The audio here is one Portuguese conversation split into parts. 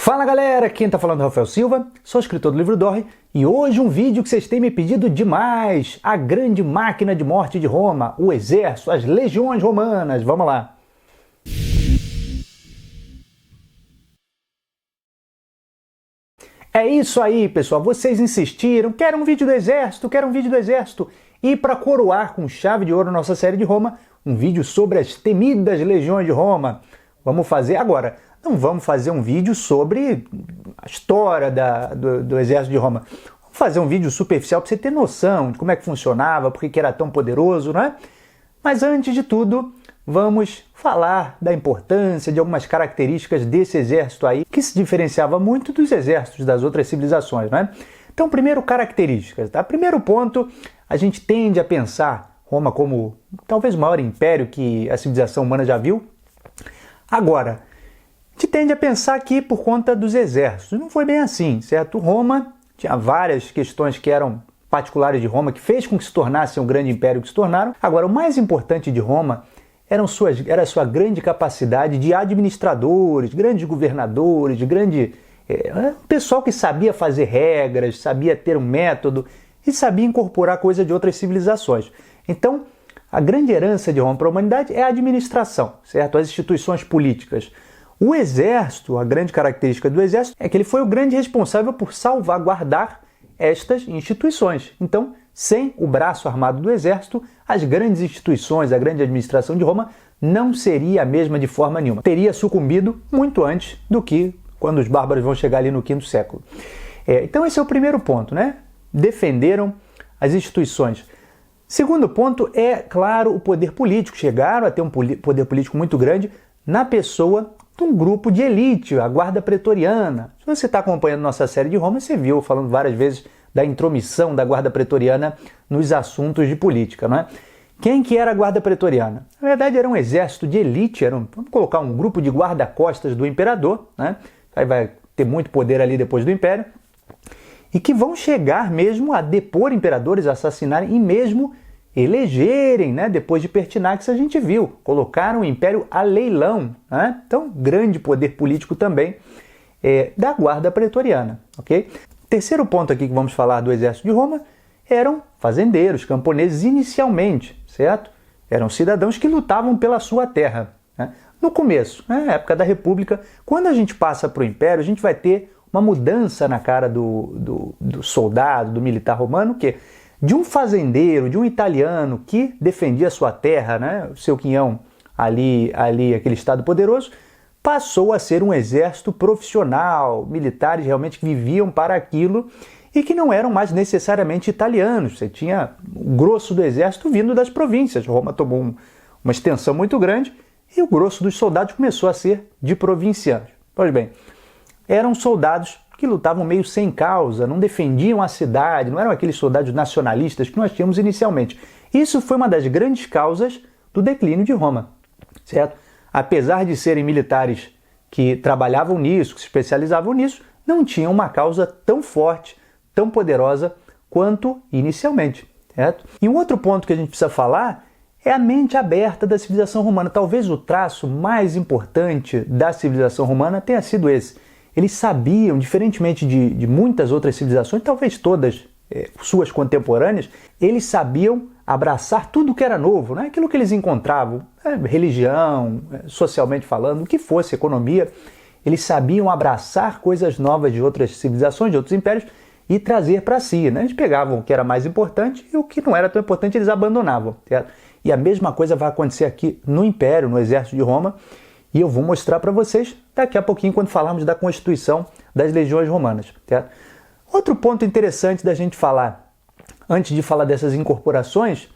Fala galera, quem tá falando é o Rafael Silva, sou escritor do livro Dorre e hoje um vídeo que vocês têm me pedido demais, a grande máquina de morte de Roma, o exército, as legiões romanas, vamos lá. É isso aí pessoal, vocês insistiram, quero um vídeo do exército, e para coroar com chave de ouro nossa série de Roma, um vídeo sobre as temidas legiões de Roma. Vamos fazer agora. Não vamos fazer um vídeo sobre a história do exército de Roma. Vamos fazer um vídeo superficial para você ter noção de como é que funcionava, por que era tão poderoso, não é? Mas antes de tudo, vamos falar da importância de algumas características desse exército aí, que se diferenciava muito dos exércitos das outras civilizações, não é? Então, primeiro, características, tá? Primeiro ponto, a gente tende a pensar Roma como talvez o maior império que a civilização humana já viu. Agora, a gente tende a pensar que por conta dos exércitos. Não foi bem assim, certo? Roma tinha várias questões que eram particulares de Roma, que fez com que se tornasse um grande império que se tornaram. Agora, o mais importante de Roma era a sua grande capacidade de administradores, grandes governadores, pessoal que sabia fazer regras, sabia ter um método e sabia incorporar coisa de outras civilizações. Então, a grande herança de Roma para a humanidade é a administração, certo? As instituições políticas. O exército, a grande característica do exército é que ele foi o grande responsável por salvaguardar estas instituições. Então, sem o braço armado do exército, as grandes instituições, a grande administração de Roma não seria a mesma de forma nenhuma. Teria sucumbido muito antes do que quando os bárbaros vão chegar ali no V século. Então esse é o primeiro ponto, né? Defenderam as instituições. Segundo ponto é, claro, o poder político. Chegaram a ter um poder político muito grande na pessoa de um grupo de elite, a Guarda Pretoriana. Se você está acompanhando nossa série de Roma, você viu falando várias vezes da intromissão da Guarda Pretoriana nos assuntos de política, não é? Quem que era a Guarda Pretoriana? Na verdade era um exército de elite, vamos colocar um grupo de guarda-costas do imperador, né? Aí vai ter muito poder ali depois do império, e que vão chegar mesmo a depor imperadores, assassinarem e mesmo elegerem, né? Depois de Pertinax a gente viu, colocaram o império a leilão, né? Então grande poder político também da Guarda Pretoriana, ok? Terceiro ponto aqui que vamos falar do exército de Roma eram fazendeiros, camponeses inicialmente, certo? Eram cidadãos que lutavam pela sua terra, né? No começo, na época da República, quando a gente passa para o Império, a gente vai ter uma mudança na cara do soldado, do militar romano, que de um fazendeiro, de um italiano que defendia a sua terra, né, o seu quinhão ali, aquele estado poderoso, passou a ser um exército profissional, militares realmente que viviam para aquilo e que não eram mais necessariamente italianos. Você tinha o grosso do exército vindo das províncias. Roma tomou uma extensão muito grande e o grosso dos soldados começou a ser de provincianos. Pois bem, eram soldados que lutavam meio sem causa, não defendiam a cidade, não eram aqueles soldados nacionalistas que nós tínhamos inicialmente. Isso foi uma das grandes causas do declínio de Roma, certo? Apesar de serem militares que trabalhavam nisso, que se especializavam nisso, não tinham uma causa tão forte, tão poderosa quanto inicialmente, certo? E um outro ponto que a gente precisa falar é a mente aberta da civilização romana. Talvez o traço mais importante da civilização romana tenha sido esse. Eles sabiam, diferentemente de muitas outras civilizações, talvez todas suas contemporâneas, eles sabiam abraçar tudo que era novo, né? Aquilo que eles encontravam, religião, socialmente falando, o que fosse, economia, eles sabiam abraçar coisas novas de outras civilizações, de outros impérios, e trazer para si, né? Eles pegavam o que era mais importante e o que não era tão importante eles abandonavam, certo? E a mesma coisa vai acontecer aqui no Império, no Exército de Roma, e eu vou mostrar para vocês daqui a pouquinho quando falarmos da constituição das legiões romanas, certo? Outro ponto interessante da gente falar, antes de falar dessas incorporações,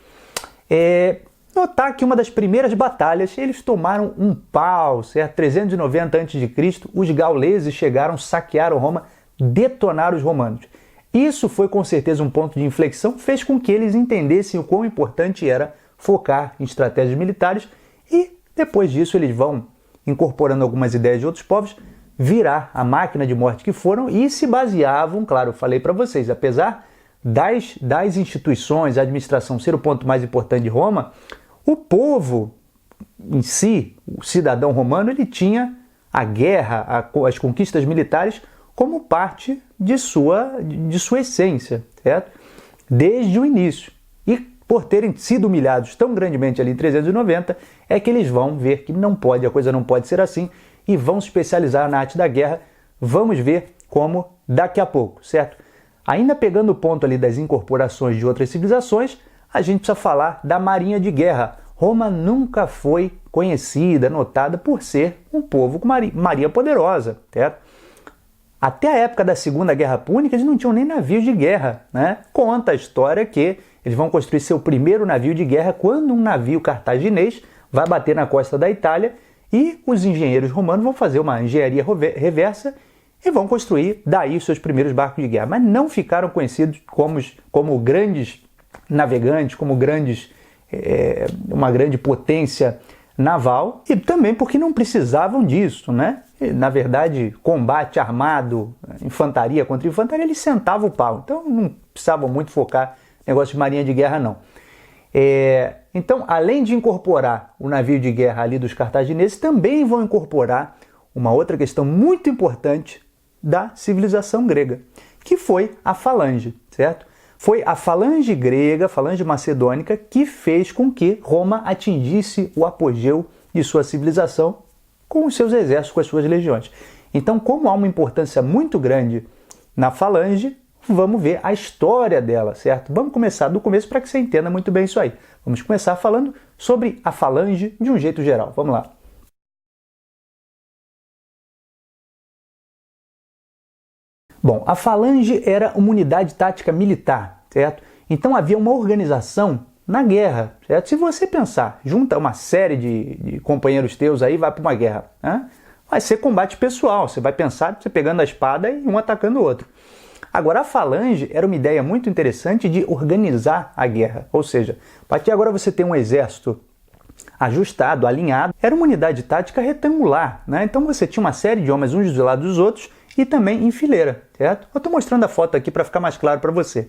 é notar que uma das primeiras batalhas, eles tomaram um pau, certo? 390 a.C., os gauleses chegaram, saquearam Roma, detonaram os romanos. Isso foi com certeza um ponto de inflexão, fez com que eles entendessem o quão importante era focar em estratégias militares e depois disso eles vão incorporando algumas ideias de outros povos, virar a máquina de morte que foram e se baseavam, claro, eu falei para vocês, apesar das instituições, a administração ser o ponto mais importante de Roma, o povo em si, o cidadão romano, ele tinha a guerra, as conquistas militares, como parte de sua essência, certo? Desde o início. E por terem sido humilhados tão grandemente ali em 390, é que eles vão ver que não pode, a coisa não pode ser assim, e vão se especializar na arte da guerra. Vamos ver como daqui a pouco, certo? Ainda pegando o ponto ali das incorporações de outras civilizações, a gente precisa falar da marinha de guerra. Roma nunca foi conhecida, notada por ser um povo com marinha poderosa, certo? Até a época da Segunda Guerra Púnica, eles não tinham nem navios de guerra, né? Conta a história que eles vão construir seu primeiro navio de guerra quando um navio cartaginês vai bater na costa da Itália e os engenheiros romanos vão fazer uma engenharia reversa e vão construir daí os seus primeiros barcos de guerra. Mas não ficaram conhecidos como grandes navegantes, como uma grande potência naval, e também porque não precisavam disso, né? Na verdade, combate armado, infantaria contra infantaria, eles sentavam o pau. Então não precisavam muito focar no negócio de marinha de guerra, não. Então, além de incorporar o navio de guerra ali dos cartagineses, também vão incorporar uma outra questão muito importante da civilização grega, que foi a falange, certo? Foi a falange grega, a falange macedônica, que fez com que Roma atingisse o apogeu de sua civilização com os seus exércitos, com as suas legiões. Então, como há uma importância muito grande na falange, vamos ver a história dela, certo? Vamos começar do começo para que você entenda muito bem isso aí. Vamos começar falando sobre a falange de um jeito geral. Vamos lá. Bom, a falange era uma unidade tática militar, certo? Então havia uma organização na guerra, certo? Se você pensar, junta uma série de companheiros teus aí e vai para uma guerra, né? Vai ser combate pessoal, você vai pensar você pegando a espada e um atacando o outro. Agora, a falange era uma ideia muito interessante de organizar a guerra, ou seja, a partir de agora você tem um exército ajustado, alinhado, era uma unidade tática retangular, né? Então você tinha uma série de homens uns do lado dos outros e também em fileira, certo? Eu estou mostrando a foto aqui para ficar mais claro para você.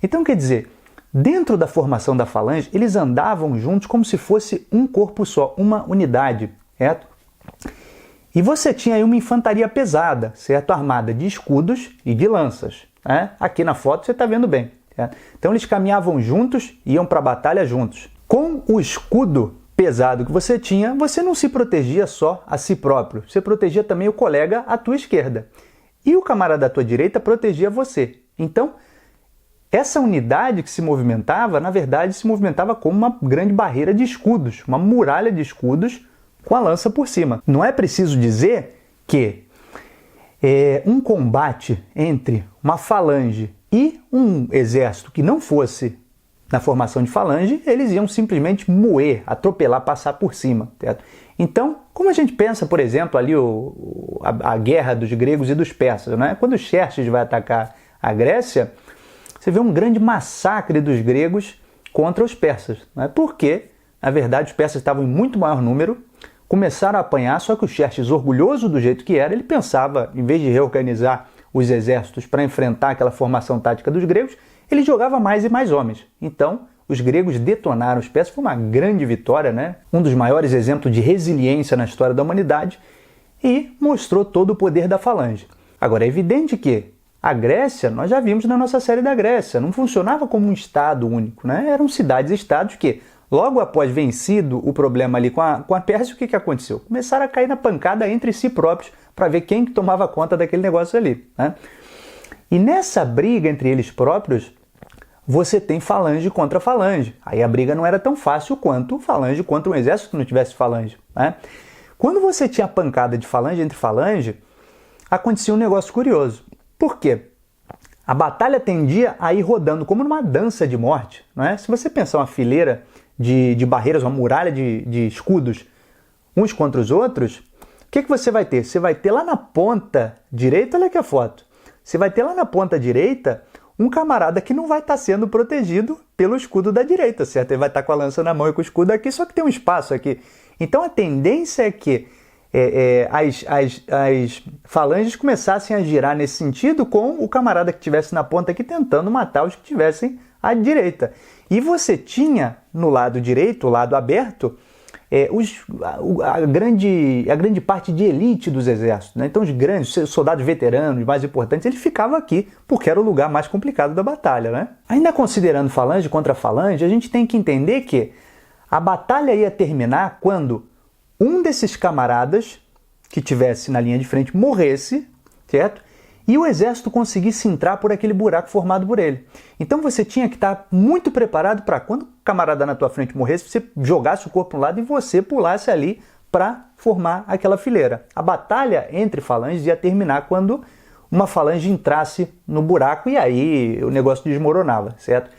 Então, quer dizer, dentro da formação da falange, eles andavam juntos como se fosse um corpo só, uma unidade, certo? E você tinha aí uma infantaria pesada, certo? Armada de escudos e de lanças, né? Aqui na foto você está vendo bem, certo? Então eles caminhavam juntos, iam para a batalha juntos. Com o escudo pesado que você tinha, você não se protegia só a si próprio, você protegia também o colega à tua esquerda. E o camarada à tua direita protegia você. Então, essa unidade que se movimentava, na verdade, se movimentava como uma grande barreira de escudos, uma muralha de escudos com a lança por cima. Não é preciso dizer que um combate entre uma falange e um exército que não fosse na formação de falange, eles iam simplesmente moer, atropelar, passar por cima, certo? Então, como a gente pensa, por exemplo, ali a guerra dos gregos e dos persas, né? Quando Xerxes vai atacar a Grécia, você vê um grande massacre dos gregos contra os persas, né? Porque, na verdade, os persas estavam em muito maior número, começaram a apanhar, só que o Xerxes, orgulhoso do jeito que era, ele pensava, em vez de reorganizar os exércitos para enfrentar aquela formação tática dos gregos, ele jogava mais e mais homens. Então, os gregos detonaram os persas, foi uma grande vitória, né? Um dos maiores exemplos de resiliência na história da humanidade, e mostrou todo o poder da falange. Agora, é evidente que a Grécia, nós já vimos na nossa série da Grécia, não funcionava como um estado único, né? Eram cidades-estados que, logo após vencido o problema ali com a Pérsia, o que aconteceu? Começaram a cair na pancada entre si próprios para ver quem que tomava conta daquele negócio ali, né? E nessa briga entre eles próprios, você tem falange contra falange. Aí a briga não era tão fácil quanto falange contra um exército que não tivesse falange, né? Quando você tinha pancada de falange entre falange, acontecia um negócio curioso. Por quê? A batalha tendia a ir rodando como numa dança de morte, não é? Se você pensar uma fileira de barreiras, uma muralha de escudos uns contra os outros, o que você vai ter? Você vai ter lá na ponta direita, olha aqui a foto, você vai ter lá na ponta direita um camarada que não vai estar sendo protegido pelo escudo da direita, certo? Ele vai estar com a lança na mão e com o escudo aqui, só que tem um espaço aqui. Então a tendência é que as falanges começassem a girar nesse sentido com o camarada que estivesse na ponta aqui tentando matar os que estivessem à direita. E você tinha no lado direito, o lado aberto, a grande parte de elite dos exércitos, né? Então os grandes soldados veteranos, mais importantes, eles ficavam aqui porque era o lugar mais complicado da batalha, né? Ainda considerando falange contra falange, a gente tem que entender que a batalha ia terminar quando um desses camaradas que tivesse na linha de frente morresse, certo? E o exército conseguisse entrar por aquele buraco formado por ele. Então você tinha que estar muito preparado para quando o camarada na tua frente morresse, você jogasse o corpo para um lado e você pulasse ali para formar aquela fileira. A batalha entre falanges ia terminar quando uma falange entrasse no buraco e aí o negócio desmoronava, certo?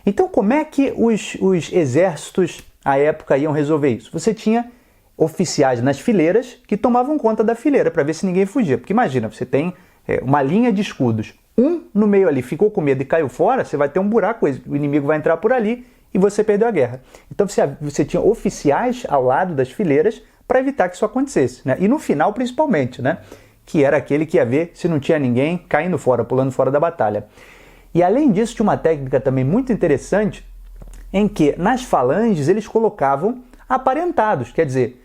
Então como é que os exércitos à época iam resolver isso? Você tinha oficiais nas fileiras que tomavam conta da fileira para ver se ninguém fugia. Porque imagina, você tem uma linha de escudos. Um no meio ali ficou com medo e caiu fora, você vai ter um buraco, o inimigo vai entrar por ali e você perdeu a guerra. Então você tinha oficiais ao lado das fileiras para evitar que isso acontecesse, né? E no final, principalmente, né? Que era aquele que ia ver se não tinha ninguém caindo fora, pulando fora da batalha. E além disso, tinha uma técnica também muito interessante em que nas falanges eles colocavam aparentados, quer dizer,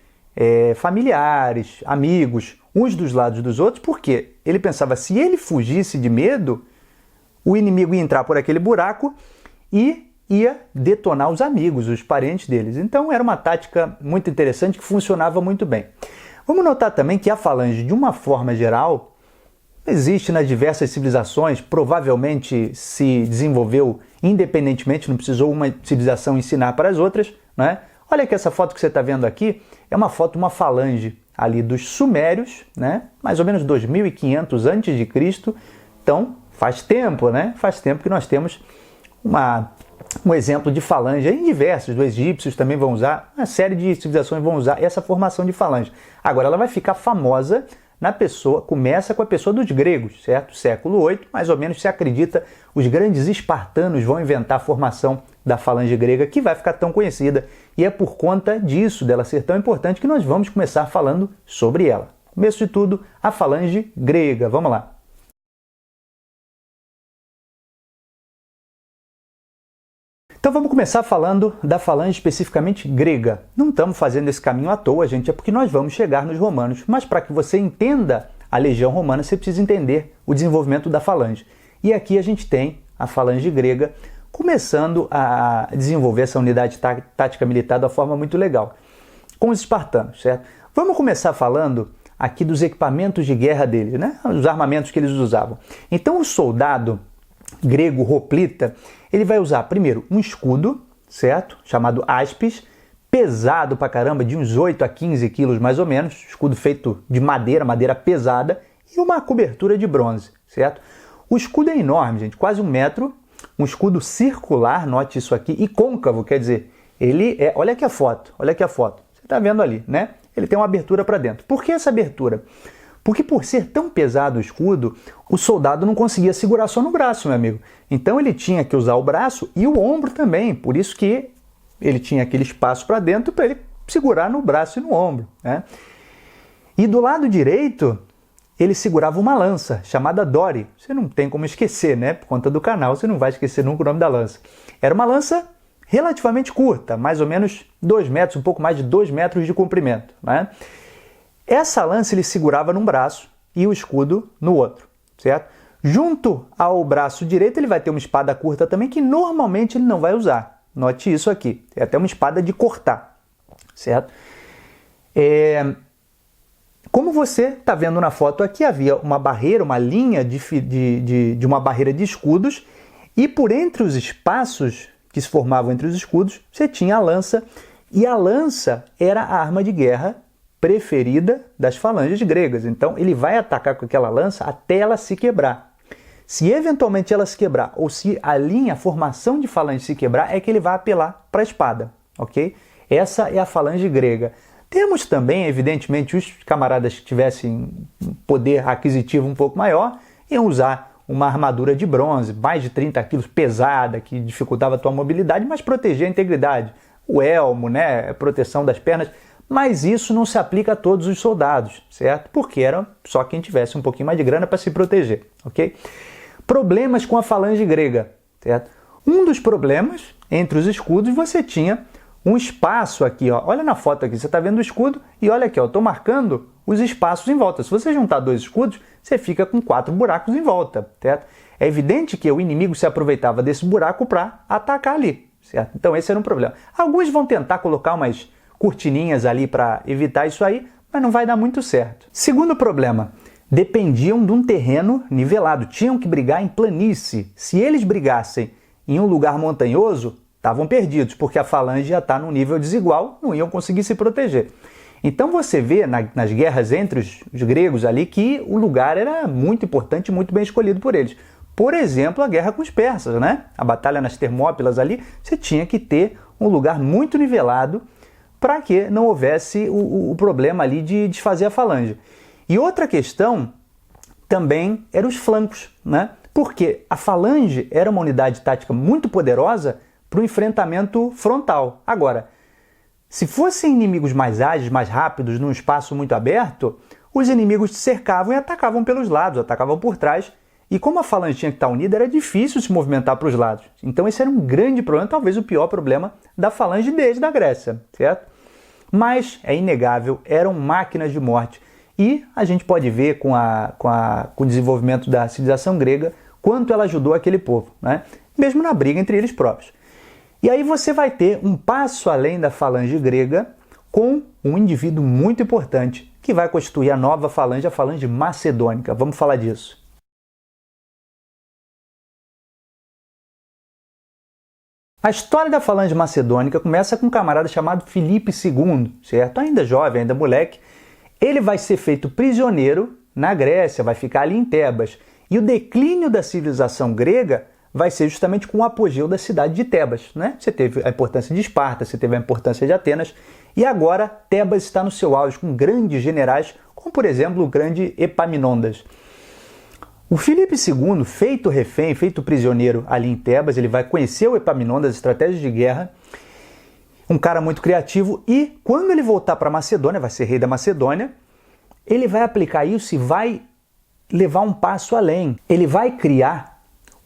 familiares, amigos, uns dos lados dos outros, porque ele pensava, se ele fugisse de medo, o inimigo ia entrar por aquele buraco e ia detonar os amigos, os parentes deles. Então era uma tática muito interessante que funcionava muito bem. Vamos notar também que a falange, de uma forma geral, existe nas diversas civilizações, provavelmente se desenvolveu independentemente, não precisou uma civilização ensinar para as outras, né? Olha que essa foto que você está vendo aqui é uma foto de uma falange ali dos sumérios, né? Mais ou menos 2500 a.C. Então, faz tempo, né? Faz tempo que nós temos um exemplo de falange em diversos, dos egípcios também vão usar, uma série de civilizações vão usar essa formação de falange. Agora, ela vai ficar famosa começa com a pessoa dos gregos, certo? Século 8, mais ou menos, se acredita, os grandes espartanos vão inventar a formação da falange grega, que vai ficar tão conhecida. E é por conta disso, dela ser tão importante, que nós vamos começar falando sobre ela. Começo de tudo, a falange grega. Vamos lá. Então vamos começar falando da falange especificamente grega. Não estamos fazendo esse caminho à toa, gente, é porque nós vamos chegar nos romanos. Mas para que você entenda a legião romana, você precisa entender o desenvolvimento da falange. E aqui a gente tem a falange grega começando a desenvolver essa unidade tática militar de uma forma muito legal, com os espartanos, certo? Vamos começar falando aqui dos equipamentos de guerra deles, né? Os armamentos que eles usavam. Então o soldado grego hoplita, ele vai usar primeiro um escudo, certo? Chamado áspis, pesado pra caramba, de uns 8 a 15 quilos mais ou menos, escudo feito de madeira pesada, e uma cobertura de bronze, certo? O escudo é enorme, gente, quase 1 metro, um escudo circular, note isso aqui, e côncavo, quer dizer, olha aqui a foto, você tá vendo ali, né? Ele tem uma abertura para dentro. Por que essa abertura? Porque por ser tão pesado o escudo, o soldado não conseguia segurar só no braço, meu amigo. Então ele tinha que usar o braço e o ombro também, por isso que ele tinha aquele espaço para dentro para ele segurar no braço e no ombro, né? E do lado direito, ele segurava uma lança, chamada Dori. Você não tem como esquecer, né? Por conta do canal, você não vai esquecer nunca o nome da lança. Era uma lança relativamente curta, mais ou menos 2 metros, um pouco mais de 2 metros de comprimento, né? Essa lança ele segurava num braço e o escudo no outro, certo? Junto ao braço direito ele vai ter uma espada curta também, que normalmente ele não vai usar. Note isso aqui, é até uma espada de cortar, certo? Como você está vendo na foto aqui, havia uma barreira, uma linha de uma barreira de escudos, e por entre os espaços que se formavam entre os escudos, você tinha a lança, e a lança era a arma de guerra preferida das falanges gregas. Então ele vai atacar com aquela lança até ela se quebrar. Se eventualmente ela se quebrar, ou se a formação de falange se quebrar, é que ele vai apelar para a espada, ok? Essa é a falange grega. Temos também, evidentemente, os camaradas que tivessem poder aquisitivo um pouco maior, iam usar uma armadura de bronze, mais de 30 quilos, pesada, que dificultava a tua mobilidade, mas protegia a integridade. O elmo, né, proteção das pernas. Mas isso não se aplica a todos os soldados, certo? Porque era só quem tivesse um pouquinho mais de grana para se proteger, ok? Problemas com a falange grega, certo? Um dos problemas, entre os escudos, você tinha um espaço aqui, ó. Olha na foto aqui, você está vendo o escudo e olha aqui, ó, eu estou marcando os espaços em volta. Se você juntar dois escudos, você fica com 4 buracos em volta, certo? É evidente que o inimigo se aproveitava desse buraco para atacar ali, certo? Então esse era um problema. Alguns vão tentar colocar umas cortininhas ali para evitar isso aí, mas não vai dar muito certo. Segundo problema, dependiam de um terreno nivelado, tinham que brigar em planície. Se eles brigassem em um lugar montanhoso, estavam perdidos, porque a falange ia estar num nível desigual, não iam conseguir se proteger. Então você vê nas guerras entre os gregos ali que o lugar era muito importante, muito bem escolhido por eles. Por exemplo, a guerra com os persas, né? A batalha nas Termópilas ali, você tinha que ter um lugar muito nivelado para que não houvesse o problema ali de desfazer a falange. E outra questão também eram os flancos, né? Porque a falange era uma unidade tática muito poderosa para o enfrentamento frontal. Agora, se fossem inimigos mais ágeis, mais rápidos, num espaço muito aberto, os inimigos te cercavam e atacavam pelos lados, atacavam por trás. E como a falange tinha que estar unida, era difícil se movimentar para os lados. Então esse era um grande problema, talvez o pior problema da falange desde a Grécia, certo? Mas é inegável, eram máquinas de morte. E a gente pode ver com o desenvolvimento da civilização grega quanto ela ajudou aquele povo, né? Mesmo na briga entre eles próprios. E aí você vai ter um passo além da falange grega com um indivíduo muito importante que vai constituir a nova falange, a falange macedônica. Vamos falar disso. A história da falange macedônica começa com um camarada chamado Filipe II, certo? Ainda jovem, ainda moleque. Ele vai ser feito prisioneiro na Grécia, vai ficar ali em Tebas. E o declínio da civilização grega vai ser justamente com o apogeu da cidade de Tebas, né? Você teve a importância de Esparta, você teve a importância de Atenas, e agora Tebas está no seu auge com grandes generais, como por exemplo o grande Epaminondas. O Filipe II, feito refém, feito prisioneiro ali em Tebas, ele vai conhecer o Epaminondas, estratégias de guerra, um cara muito criativo, e quando ele voltar para a Macedônia, vai ser rei da Macedônia, ele vai aplicar isso e vai levar um passo além. Ele vai criar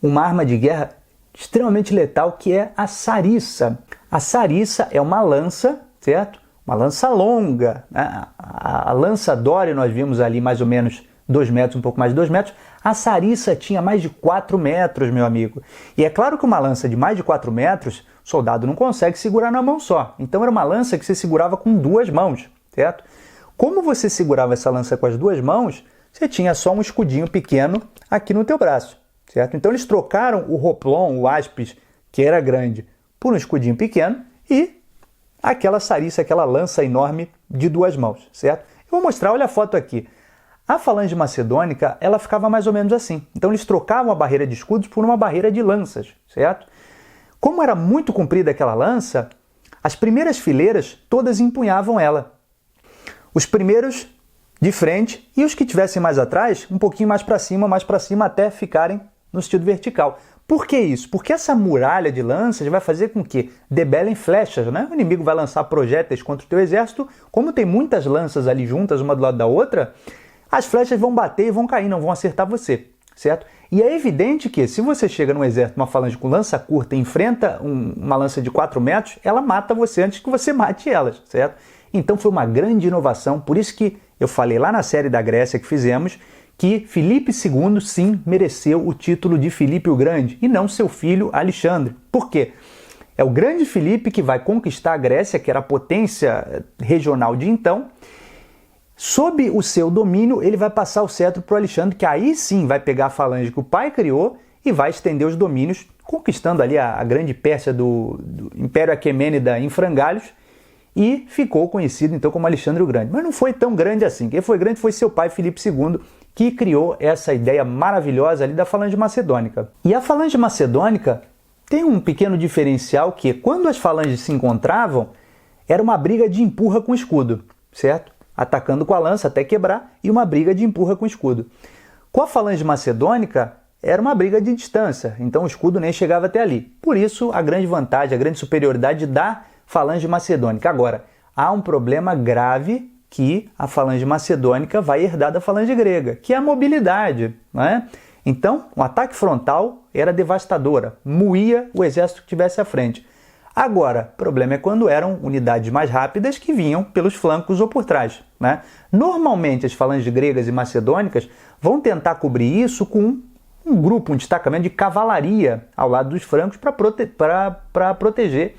uma arma de guerra extremamente letal, que é a sarissa. A sarissa é uma lança, certo? Uma lança longa, né? A lança Dória nós vimos ali mais ou menos 2 metros, um pouco mais de 2 metros. A sarissa tinha mais de 4 metros, meu amigo. E é claro que uma lança de mais de 4 metros, o soldado não consegue segurar na mão só. Então era uma lança que você segurava com 2 mãos, certo? Como você segurava essa lança com as 2 mãos, você tinha só um escudinho pequeno aqui no teu braço, certo? Então eles trocaram o roplon, o áspis, que era grande, por um escudinho pequeno e aquela sarissa, aquela lança enorme de 2 mãos, certo? Eu vou mostrar, olha a foto aqui. A falange macedônica, ela ficava mais ou menos assim. Então eles trocavam a barreira de escudos por uma barreira de lanças, certo? Como era muito comprida aquela lança, as primeiras fileiras todas empunhavam ela. Os primeiros de frente e os que tivessem mais atrás, um pouquinho mais para cima, até ficarem no sentido vertical. Por que isso? Porque essa muralha de lanças vai fazer com que debelem flechas, né? O inimigo vai lançar projéteis contra o teu exército, como tem muitas lanças ali juntas, uma do lado da outra, as flechas vão bater e vão cair, não vão acertar você, certo? E é evidente que se você chega num exército, uma falange com lança curta e enfrenta uma lança de 4 metros, ela mata você antes que você mate elas, certo? Então foi uma grande inovação, por isso que eu falei lá na série da Grécia que fizemos, que Filipe II, sim, mereceu o título de Filipe o Grande, e não seu filho Alexandre. Por quê? É o grande Filipe que vai conquistar a Grécia, que era a potência regional de então. Sob o seu domínio, ele vai passar o cetro para o Alexandre, que aí sim vai pegar a falange que o pai criou e vai estender os domínios, conquistando ali a grande Pérsia do Império Aquemênida em frangalhos, e ficou conhecido então como Alexandre o Grande. Mas não foi tão grande assim. Quem foi grande foi seu pai Filipe II, que criou essa ideia maravilhosa ali da falange macedônica. E a falange macedônica tem um pequeno diferencial que, quando as falanges se encontravam, era uma briga de empurra com escudo, certo? Atacando com a lança até quebrar, e uma briga de empurra com escudo. Com a falange macedônica, era uma briga de distância, então o escudo nem chegava até ali. Por isso, a grande vantagem, a grande superioridade da falange macedônica. Agora, há um problema grave que a falange macedônica vai herdar da falange grega, que é a mobilidade, né? Então, o ataque frontal era devastadora, moía o exército que estivesse à frente. Agora, o problema é quando eram unidades mais rápidas que vinham pelos flancos ou por trás, né? Normalmente as falanges gregas e macedônicas vão tentar cobrir isso com um grupo, um destacamento de cavalaria ao lado dos francos para proteger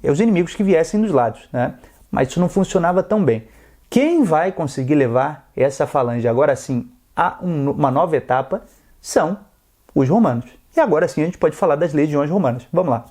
os inimigos que viessem dos lados, né? Mas isso não funcionava tão bem. Quem vai conseguir levar essa falange agora sim a uma nova etapa são os romanos. E agora sim a gente pode falar das legiões romanas. Vamos lá.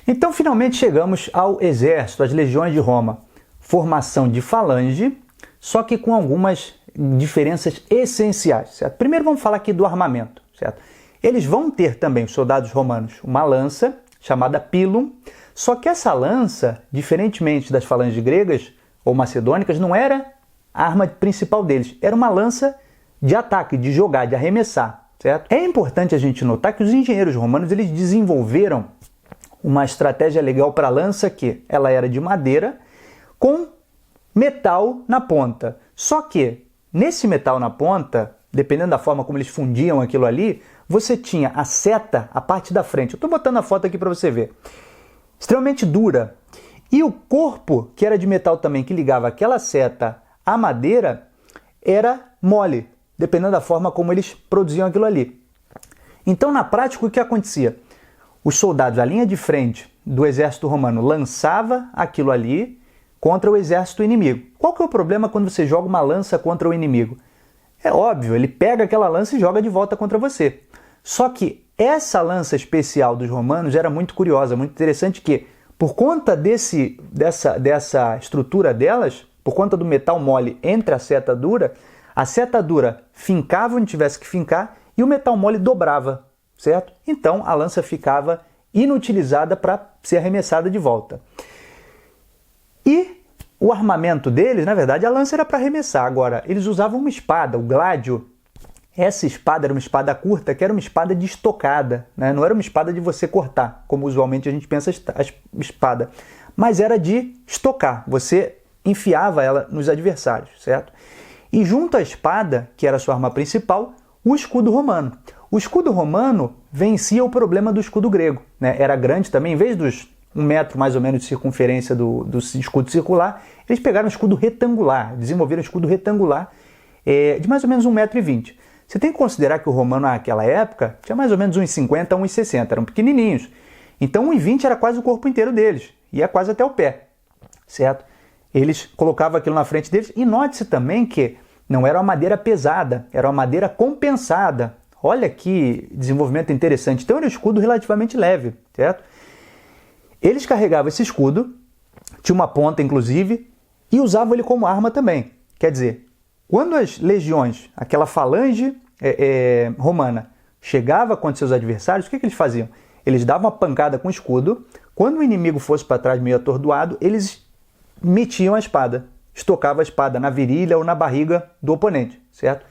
Então finalmente chegamos ao exército, às legiões de Roma. Formação de falange, só que com algumas diferenças essenciais, certo? Primeiro vamos falar aqui do armamento, certo? Eles vão ter também, os soldados romanos, uma lança chamada pilum, só que essa lança, diferentemente das falanges gregas ou macedônicas, não era a arma principal deles, era uma lança de ataque, de jogar, de arremessar, certo? É importante a gente notar que os engenheiros romanos eles desenvolveram uma estratégia legal para a lança que ela era de madeira com metal na ponta. Só que nesse metal na ponta, dependendo da forma como eles fundiam aquilo ali, você tinha a seta, a parte da frente. Eu estou botando a foto aqui para você ver. Extremamente dura. E o corpo, que era de metal também, que ligava aquela seta à madeira, era mole, dependendo da forma como eles produziam aquilo ali. Então, na prática, o que acontecia? Os soldados, a linha de frente do exército romano, lançava aquilo ali contra o exército inimigo. Qual que é o problema quando você joga uma lança contra o inimigo? É óbvio, ele pega aquela lança e joga de volta contra você. Só que essa lança especial dos romanos era muito curiosa, muito interessante que, por conta dessa estrutura delas, por conta do metal mole entre a seta dura fincava onde tivesse que fincar e o metal mole dobrava, certo? Então a lança ficava inutilizada para ser arremessada de volta. E o armamento deles, na verdade, a lança era para arremessar. Agora, eles usavam uma espada, o gládio. Essa espada era uma espada curta, que era uma espada de estocada, né? Não era uma espada de você cortar, como usualmente a gente pensa a espada, mas era de estocar. Você enfiava ela nos adversários, certo? E junto à espada, que era a sua arma principal, o escudo romano. O escudo romano vencia o problema do escudo grego, né? Era grande também, em vez dos 1 metro mais ou menos de circunferência do escudo circular, eles pegaram um escudo retangular, desenvolveram um escudo retangular de mais ou menos 1,20 m. Você tem que considerar que o romano naquela época tinha mais ou menos 1,50 m, 1,60 m, eram pequenininhos. Então 1,20 m era quase o corpo inteiro deles, ia quase até o pé, certo? Eles colocavam aquilo na frente deles e note-se também que não era uma madeira pesada, era uma madeira compensada. Olha que desenvolvimento interessante. Então era um escudo relativamente leve, certo? Eles carregavam esse escudo, tinha uma ponta inclusive, e usavam ele como arma também. Quer dizer, quando as legiões, aquela falange romana, chegava contra seus adversários, o que eles faziam? Eles davam uma pancada com o escudo, quando o inimigo fosse para trás meio atordoado, eles metiam a espada, estocavam a espada na virilha ou na barriga do oponente, certo?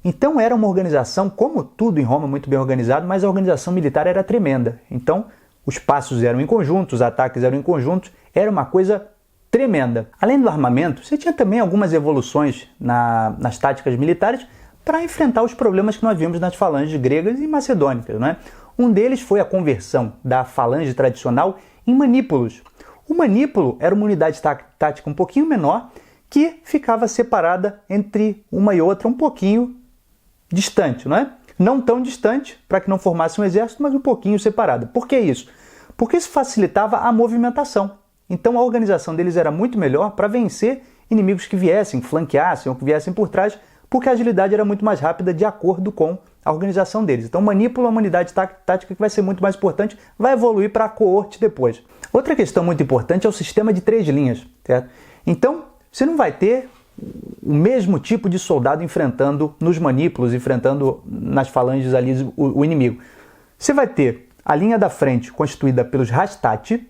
Então era uma organização, como tudo em Roma, muito bem organizado, mas a organização militar era tremenda. Então os passos eram em conjunto, os ataques eram em conjunto, era uma coisa tremenda. Além do armamento, você tinha também algumas evoluções nas táticas militares para enfrentar os problemas que nós vimos nas falanges gregas e macedônicas, né? Um deles foi a conversão da falange tradicional em manípulos. O manípulo era uma unidade tática um pouquinho menor que ficava separada entre uma e outra um pouquinho distante, não é? Não tão distante para que não formasse um exército, mas um pouquinho separada. Por que isso? Porque isso facilitava a movimentação. Então a organização deles era muito melhor para vencer inimigos que viessem, flanqueassem ou que viessem por trás, porque a agilidade era muito mais rápida de acordo com a organização deles. Então manípulo é uma unidade tática que vai ser muito mais importante, vai evoluir para a coorte depois. Outra questão muito importante é o sistema de 3 linhas, certo? Então você não vai ter o mesmo tipo de soldado enfrentando nos manípulos, enfrentando nas falanges ali o inimigo. Você vai ter a linha da frente constituída pelos hastati,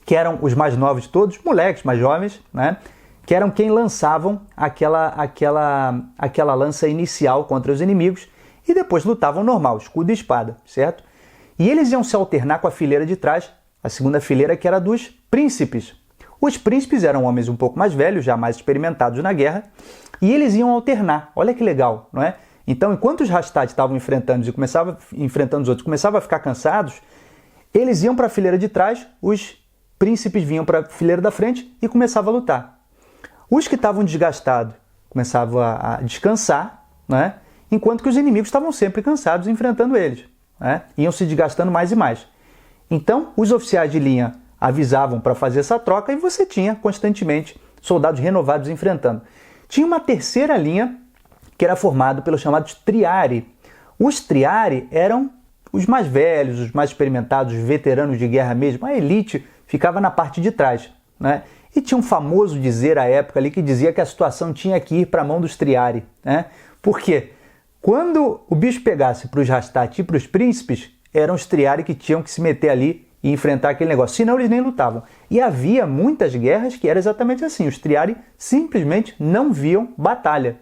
que eram os mais novos de todos, moleques mais jovens, né? Que eram quem lançavam aquela lança inicial contra os inimigos e depois lutavam normal, escudo e espada, certo? E eles iam se alternar com a fileira de trás, a segunda fileira que era dos príncipes. Os príncipes eram homens um pouco mais velhos, já mais experimentados na guerra, e eles iam alternar. Olha que legal, não é? Então, enquanto os Hastati estavam enfrentando os outros, começavam a ficar cansados, eles iam para a fileira de trás, os príncipes vinham para a fileira da frente e começavam a lutar. Os que estavam desgastados começavam a descansar, né? Enquanto que os inimigos estavam sempre cansados enfrentando eles, né? Iam se desgastando mais e mais. Então, os oficiais de linha avisavam para fazer essa troca e você tinha constantemente soldados renovados enfrentando. Tinha uma terceira linha que era formada pelos chamados triari. Os triari eram os mais velhos, os mais experimentados, os veteranos de guerra mesmo. A elite ficava na parte de trás, né? E tinha um famoso dizer à época ali que dizia que a situação tinha que ir para a mão dos triari, né? Por quê? Quando o bicho pegasse para os Hastati e para os príncipes, eram os triari que tinham que se meter ali e enfrentar aquele negócio, senão eles nem lutavam. E havia muitas guerras que era exatamente assim, os triari simplesmente não viam batalha.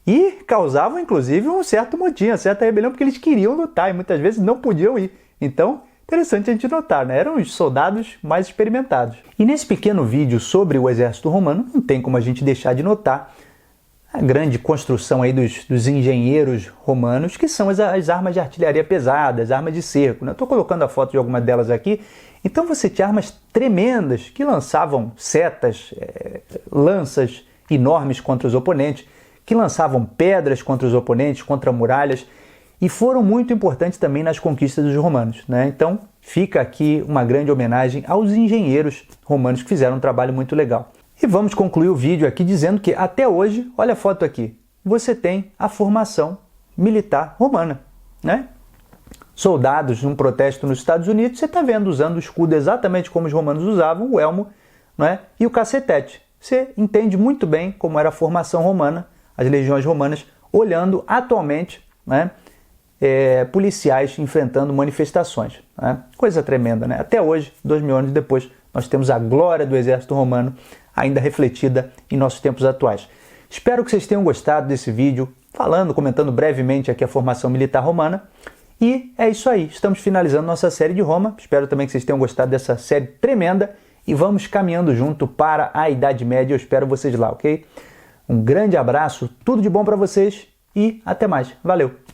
E causavam, inclusive, um certo motim, uma certa rebelião, porque eles queriam lutar e muitas vezes não podiam ir. Então, interessante a gente notar, né? Eram os soldados mais experimentados. E nesse pequeno vídeo sobre o exército romano, não tem como a gente deixar de notar a grande construção aí dos engenheiros romanos, que são as armas de artilharia pesada, as armas de cerco, né? Estou colocando a foto de algumas delas aqui. Então você tinha armas tremendas que lançavam setas, lanças enormes contra os oponentes, que lançavam pedras contra os oponentes, contra muralhas, e foram muito importantes também nas conquistas dos romanos, né? Então fica aqui uma grande homenagem aos engenheiros romanos que fizeram um trabalho muito legal. E vamos concluir o vídeo aqui dizendo que até hoje, olha a foto aqui, você tem a formação militar romana, né? Soldados num protesto nos Estados Unidos, você está vendo usando o escudo exatamente como os romanos usavam, o elmo, né? E o cacetete. Você entende muito bem como era a formação romana, as legiões romanas, olhando atualmente, né, policiais enfrentando manifestações, né? Coisa tremenda, né? Até hoje, 2000 anos depois, nós temos a glória do exército romano ainda refletida em nossos tempos atuais. Espero que vocês tenham gostado desse vídeo, comentando brevemente aqui a formação militar romana. E é isso aí, estamos finalizando nossa série de Roma. Espero também que vocês tenham gostado dessa série tremenda e vamos caminhando junto para a Idade Média. Eu espero vocês lá, ok? Um grande abraço, tudo de bom para vocês e até mais. Valeu!